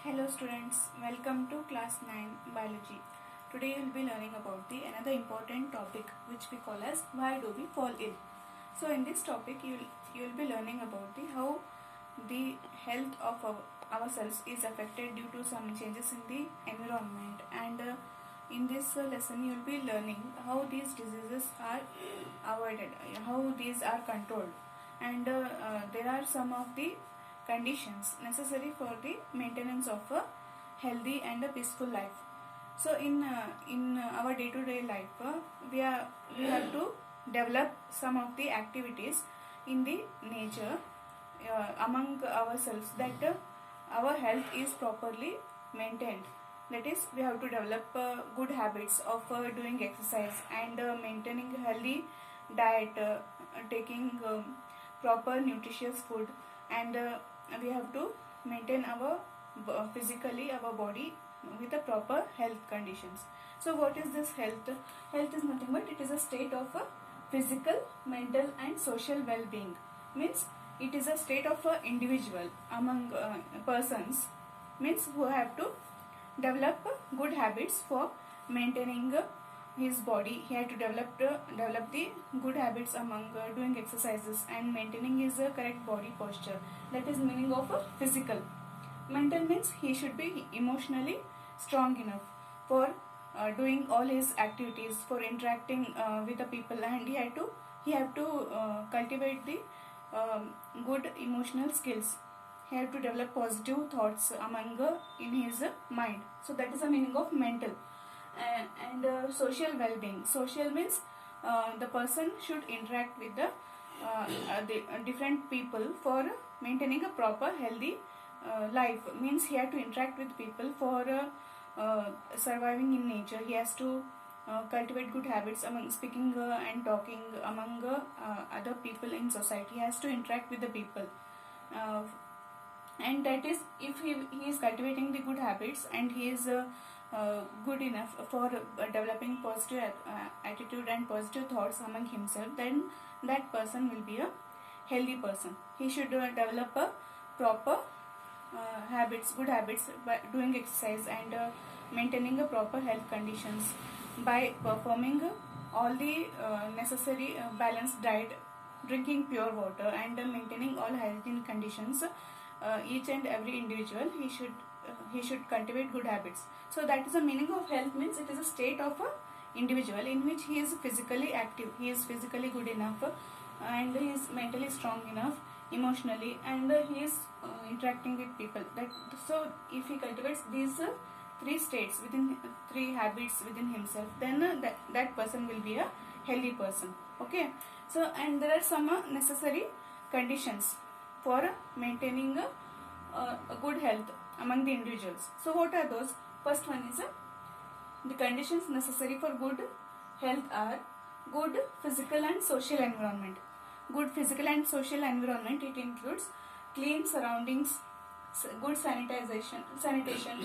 Hello students, welcome to class 9 biology. Today you will be learning about the another important topic which we call as why do we fall ill. So in this topic you will be learning about the how the health of ourselves is affected due to some changes in the environment, and in this lesson you will be learning how these diseases are avoided, how these are controlled, and there are some of the conditions necessary for the maintenance of a healthy and a peaceful life. So in our day-to-day life, we have to develop some of the activities in the nature among ourselves, that our health is properly maintained. That is, we have to develop good habits of doing exercise and maintaining healthy diet, taking proper nutritious food, and we have to maintain our physically our body with a proper health conditions. So what is this health? Health is nothing but it is a state of a physical, mental and social well-being. Means it is a state of a individual among persons, means who have to develop good habits for maintaining his body. He had to develop the good habits among doing exercises and maintaining his correct body posture. That is meaning of physical. Mental means he should be emotionally strong enough for doing all his activities, for interacting with the people, and he have to cultivate the good emotional skills. He have to develop positive thoughts among in his mind. So that is the meaning of mental. And social well-being. Social means the person should interact with the different people for maintaining a proper healthy life. Means he has to interact with people for surviving in nature. He has to cultivate good habits among speaking and talking among other people in society. He has to interact with the people, and that is, if he is cultivating the good habits and he is good enough for developing positive attitude and positive thoughts among himself, then that person will be a healthy person. He should develop a proper habits, good habits, by doing exercise and maintaining a proper health conditions, by performing all the necessary balanced diet, drinking pure water, and maintaining all hygiene conditions. Each and every individual, he should cultivate good habits. So that is the meaning of health. Means it is a state of a individual in which he is physically active, he is physically good enough, and he is mentally strong enough emotionally, and he is interacting with people. So if he cultivates these three states within three habits within himself, then that person will be a healthy person. Okay. So, and there are some necessary conditions for maintaining a good health among the individuals. So what are those? First one is the conditions necessary for good health are good physical and social environment. Good physical and social environment, it includes clean surroundings, good sanitation,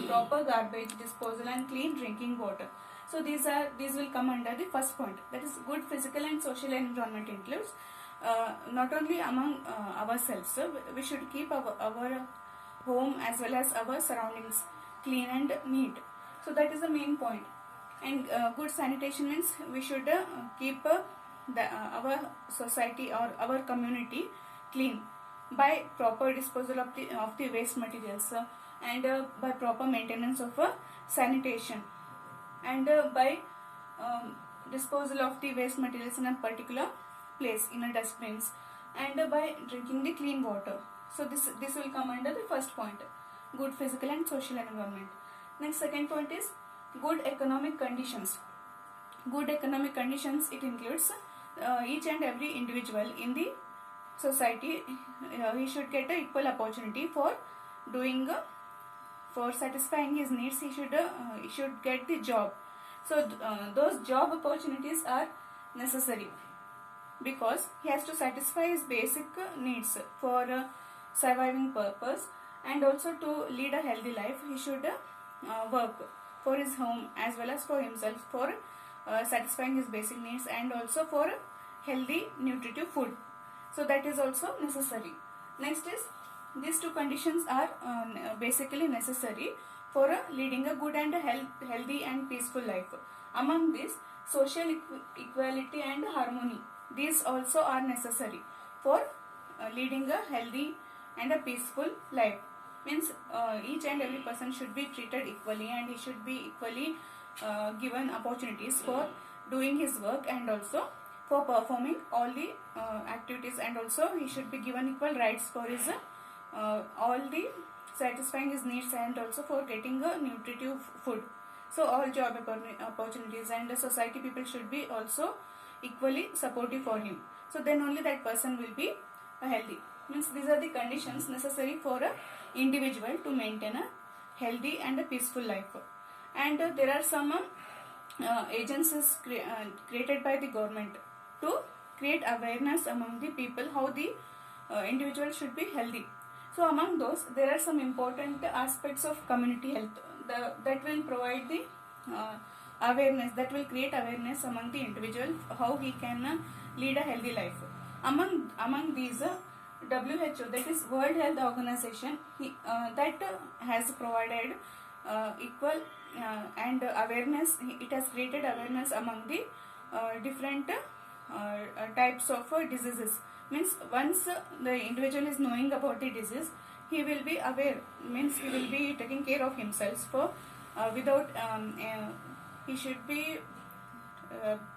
proper garbage disposal, and clean drinking water. So these will come under the first point. That is, good physical and social environment includes not only among ourselves, we should keep our home as well as our surroundings clean and neat. So that is the main point. And good sanitation means we should keep our society or our community clean by proper disposal of the waste materials, and by proper maintenance of sanitation, and by disposal of the waste materials in a particular place in a dustbins, and by drinking the clean water. So this will come under the first point, good physical and social environment. Next, second point is good economic conditions. Good economic conditions, it includes each and every individual in the society, he should get an equal opportunity for doing for satisfying his needs. He should get the job. So those job opportunities are necessary, because he has to satisfy his basic needs for surviving purpose, and also to lead a healthy life. He should work for his home as well as for himself, for satisfying his basic needs, and also for healthy nutritive food. So that is also necessary. Next is These two conditions are basically necessary for leading a good and healthy and peaceful life. Among these, social equality and harmony, these also are necessary for leading a healthy and a peaceful life. Means each and every person should be treated equally, and he should be equally given opportunities for doing his work, and also for performing all the activities, and also he should be given equal rights for his all the satisfying his needs, and also for getting a nutritive food. So all job opportunities and the society people should be also equally supportive for him. So then only that person will be healthy. Means these are the conditions necessary for a individual to maintain a healthy and a peaceful life. And there are some agencies created by the government to create awareness among the people how the individual should be healthy. So among those, there are some important aspects of community health that will provide the awareness, that will create awareness among the individual how he can lead a healthy life. Among these, WHO, that is World Health Organization, that has provided equal and awareness. It has created awareness among the different types of diseases. Means once the individual is knowing about the disease, he will be aware. Means he will be taking care of himself for without he should be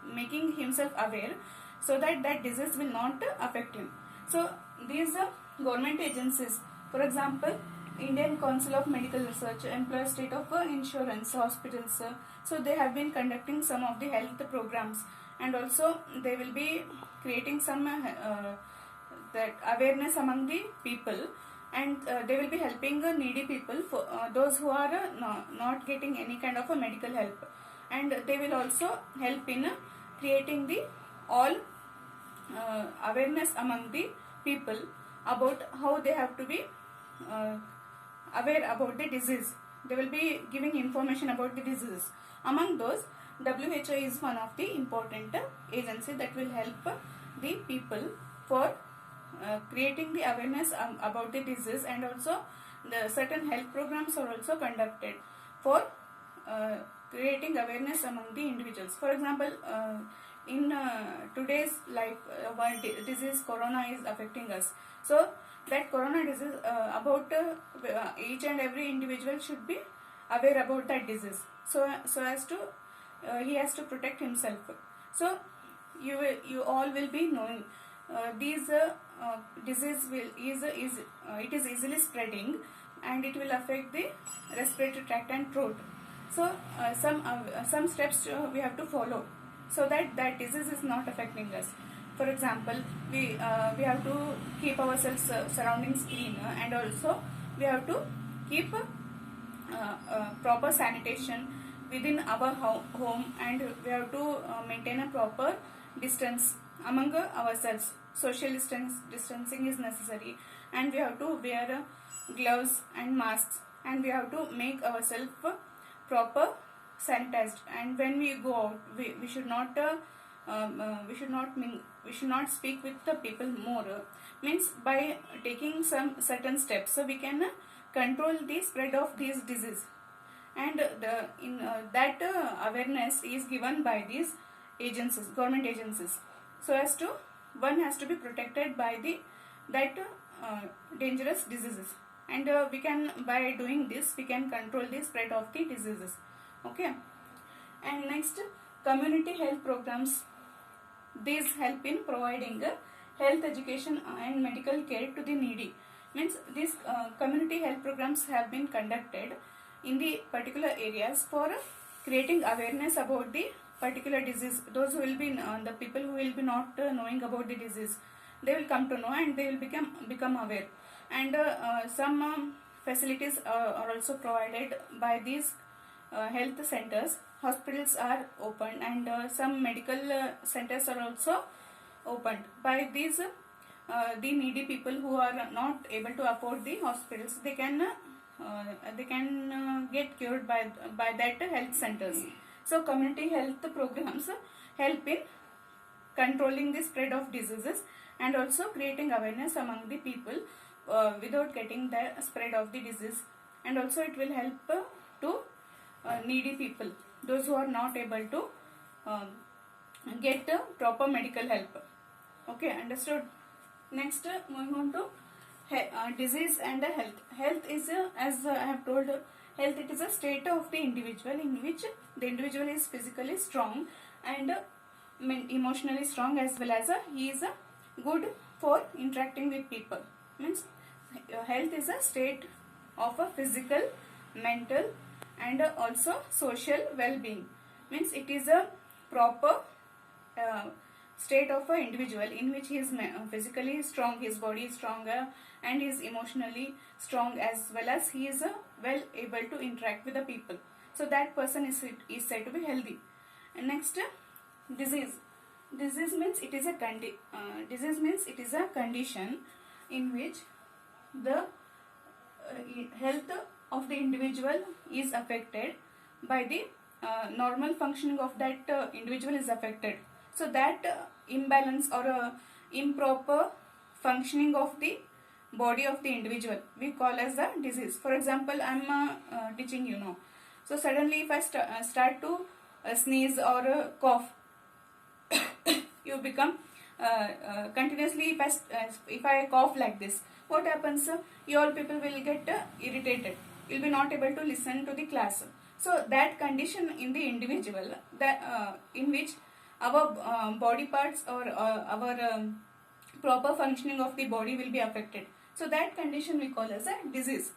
making himself aware, so that that disease will not affect him. So these government agencies, for example, Indian Council of Medical Research, Employer State of Insurance, hospitals, so they have been conducting some of the health programs, and also they will be creating some that awareness among the people, and they will be helping needy people, for those who are not getting any kind of a medical help, and they will also help in creating the all awareness among the people about how they have to be aware about the disease. They will be giving information about the diseases. Among those, WHO is one of the important agency that will help the people for creating the awareness about the disease, and also the certain health programs are also conducted for creating awareness among the individuals. For example, in today's life, one disease corona is affecting us. So that corona disease, about each and every individual should be aware about that disease, so as to he has to protect himself. So you all will be knowing these disease it is easily spreading, and it will affect the respiratory tract and throat. So some steps we have to follow, so that that disease is not affecting us. For example, we have to keep ourselves surroundings clean, and also we have to keep proper sanitation within our home, and we have to maintain a proper distance among ourselves. Social distancing is necessary, and we have to wear gloves and masks, and we have to make ourselves proper sanitized. And when we go out, we should not we should not speak with the people more. Means by taking some certain steps, so we can control the spread of these disease, and that awareness is given by these agencies, government agencies, so as to one has to be protected by the that dangerous diseases, and we can, by doing this, we can control the spread of the diseases. Okay. And next, community health programs. These help in providing health education and medical care to the needy. Means these community health programs have been conducted in the particular areas for creating awareness about the particular disease. Those who will be the people who will be not knowing about the disease, they will come to know, and they will become aware. And some facilities are also provided by these health centers. Hospitals are opened, and some medical centers are also opened. By these, the needy people who are not able to afford the hospitals, they can get cured by that health centers. So community health programs help in controlling the spread of diseases, and also creating awareness among the people without getting the spread of the disease, and also it will help to needy people, those who are not able to um, get proper medical help. Okay, understood. Next, moving on to disease and health. Health is, as I have told, health, it is a state of the individual in which the individual is physically strong and emotionally strong, as well as he is good for interacting with people. Means health is a state of a physical, mental, and also social well-being. Means it is a proper state of an individual in which he is physically strong, his body is stronger, and he is emotionally strong, as well as he is well able to interact with the people. So that person is said to be healthy. And next, disease. Disease means it is a condition in which the health of the individual is affected by the normal functioning of that individual is affected. So that imbalance or improper functioning of the body of the individual we call as a disease. For example, I am teaching you now. So suddenly if I start to sneeze or cough, you become continuously, if I cough like this, what happens? You all people will get irritated. You will be not able to listen to the class. So that condition in the individual, that in which our body parts or our proper functioning of the body will be affected. So that condition we call as a disease.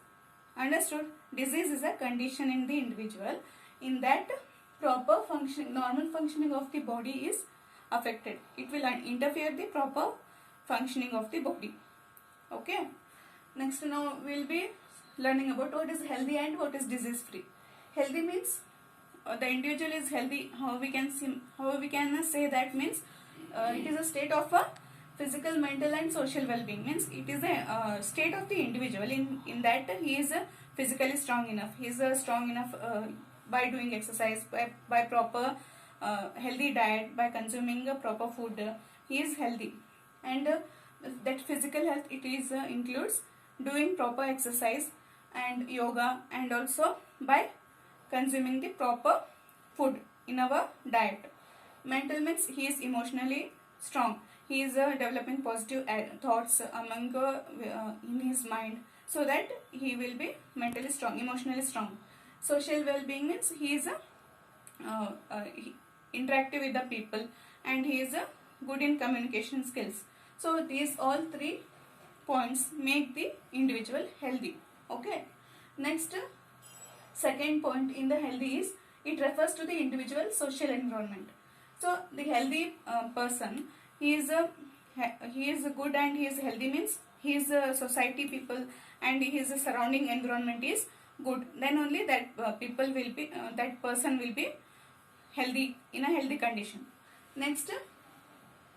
Understood? Disease is a condition in the individual in that proper functioning, normal functioning of the body is affected. It will interfere the proper functioning of the body. Okay. Next, now we will be learning about what is healthy and what is disease free. Healthy means the individual is healthy. How we can say that means it is a state of a physical, mental, and social well-being. Means it is a state of the individual in that he is physically strong enough. He is strong enough by doing exercise, by proper healthy diet, by consuming proper food. He is healthy, and that physical health, it is includes doing proper exercise and yoga, and also by consuming the proper food in our diet. Mental means he is emotionally strong. He is developing positive thoughts among in his mind, so that he will be mentally strong, emotionally strong. Social well-being means he is interactive with the people, and he is good in communication skills. So these all three points make the individual healthy. Okay. Next, second point in the healthy is, it refers to the individual social environment. So the healthy person, he is good and he is healthy means his society people and his surrounding environment is good. Then only that people will be that person will be healthy, in a healthy condition. Next,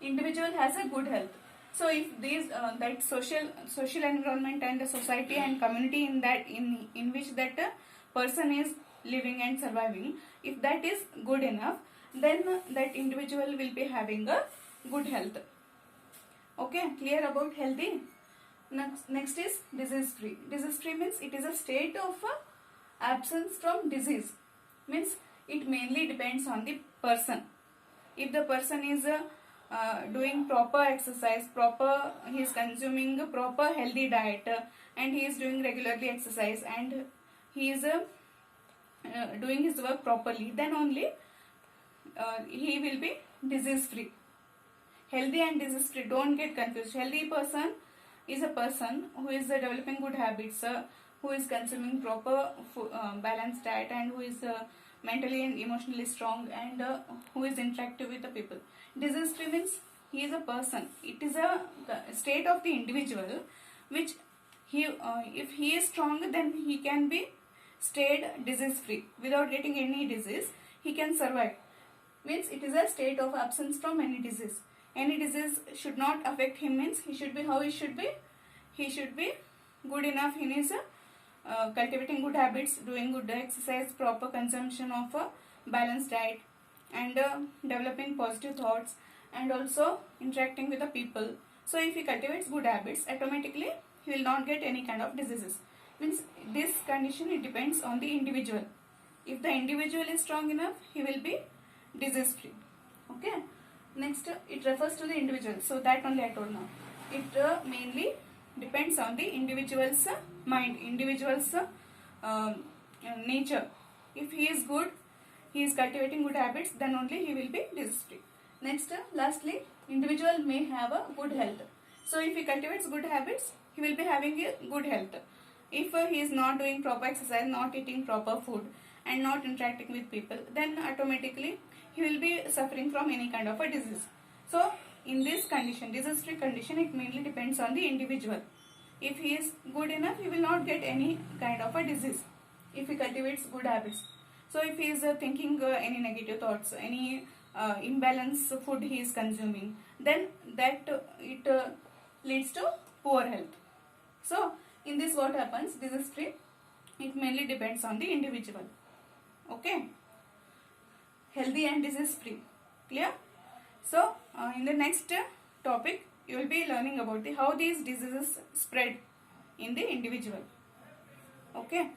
individual has a good health. So if these that social environment and the society and community in which that person is living and surviving, if that is good enough, then that individual will be having a good health. Okay, clear about healthy? Next is disease free. Disease free means it is a state of absence from disease. Means it mainly depends on the person. If the person is doing proper exercise, he is consuming a proper healthy diet, and he is doing regularly exercise, and he is doing his work properly, then only he will be disease free. Healthy and disease free, don't get confused. Healthy person is a person who is developing good habits, who is consuming proper balanced diet, and who is mentally and emotionally strong, and who is interactive with the people. Disease free means he is a person. It is a state of the individual which if he is strong, then he can be stayed disease free without getting any disease. He can survive. Means it is a state of absence from any disease. Any disease should not affect him. Means he should be he should be good enough in his cultivating good habits, doing good exercise, proper consumption of a balanced diet, and developing positive thoughts, and also interacting with the people. So if he cultivates good habits, automatically he will not get any kind of diseases. Means this condition, it depends on the individual. If the individual is strong enough, he will be disease free. Okay. Next, it refers to the individual. So that only I told now. It mainly depends on the individual's mind, individual's nature. If he is good, he is cultivating good habits, then only he will be disease free. Next, lastly, individual may have a good health. So if he cultivates good habits, he will be having a good health. If he is not doing proper exercise, not eating proper food, and not interacting with people, then automatically he will be suffering from any kind of a disease. So in this condition, disease free condition, it mainly depends on the individual. If he is good enough, he will not get any kind of a disease if he cultivates good habits. So if he is thinking any negative thoughts, any imbalanced food he is consuming, then that it leads to poor health. So in this, what happens, disease free, it mainly depends on the individual. Okay, healthy and disease free, clear? So in the next topic, you will be learning about how these diseases spread in the individual. Okay.